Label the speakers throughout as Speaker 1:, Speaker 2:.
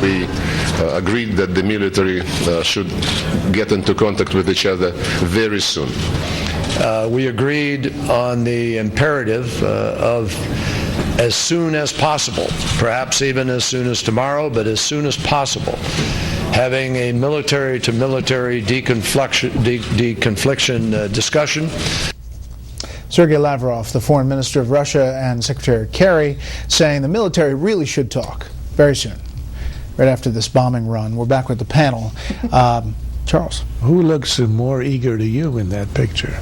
Speaker 1: We agreed that the military should get into contact with each other very soon.
Speaker 2: We agreed on the imperative of as soon as possible, perhaps even as soon as tomorrow, but as soon as possible, having a military-to-military deconfliction discussion.
Speaker 3: Sergei Lavrov, the foreign minister of Russia, and Secretary Kerry saying the military really should talk very soon, right after this bombing run. We're back with the panel. Charles.
Speaker 4: Who looks more eager to you in that picture?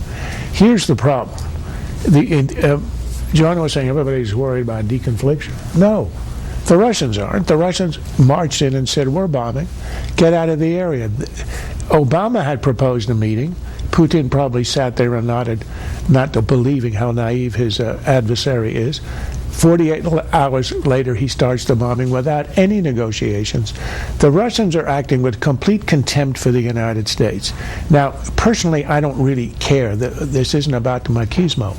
Speaker 4: Here's the problem. John was saying everybody's worried about deconfliction. No, the Russians aren't. The Russians marched in and said, we're bombing. Get out of the area. Obama had proposed a meeting. Putin probably sat there and nodded, not believing how naive his adversary is. 48 hours later, he starts the bombing without any negotiations. The Russians are acting with complete contempt for the United States. Now, personally, I don't really care. This isn't about the machismo.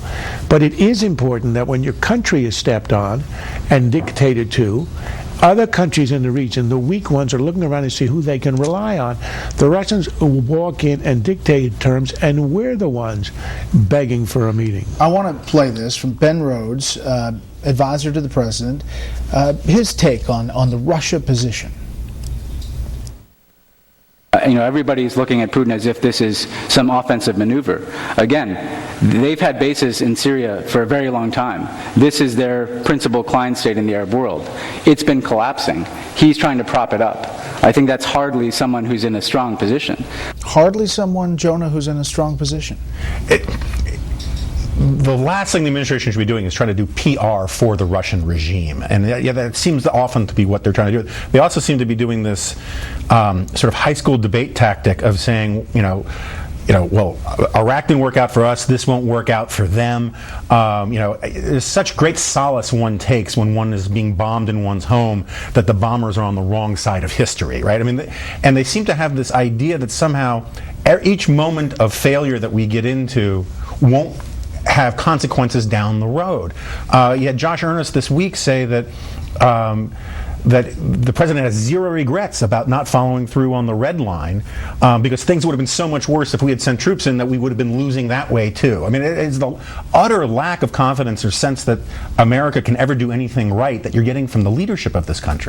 Speaker 4: But it is important that when your country is stepped on and dictated to, other countries in the region, the weak ones, are looking around to see who they can rely on. The Russians walk in and dictate terms, and we're the ones begging for a meeting.
Speaker 3: I want to play this from Ben Rhodes, advisor to the president, his take on the Russia position.
Speaker 5: Everybody's looking at Putin as if this is some offensive maneuver. Again, they've had bases in Syria for a very long time. This is their principal client state in the Arab world. It's been collapsing. He's trying to prop it up. I think that's hardly someone who's in a strong position.
Speaker 3: Hardly someone, Jonah, who's in a strong position.
Speaker 6: The last thing the administration should be doing is trying to do PR for the Russian regime, and that seems often to be what they're trying to do. They also seem to be doing this sort of high school debate tactic of saying, well, Iraq didn't work out for us, this won't work out for them. There's such great solace one takes when one is being bombed in one's home that the bombers are on the wrong side of history, right? I mean, and they seem to have this idea that somehow each moment of failure that we get into won't have consequences down the road. You had Josh Earnest this week say that that the president has zero regrets about not following through on the red line because things would have been so much worse if we had sent troops in that we would have been losing that way too. I mean, it's the utter lack of confidence or sense that America can ever do anything right that you're getting from the leadership of this country.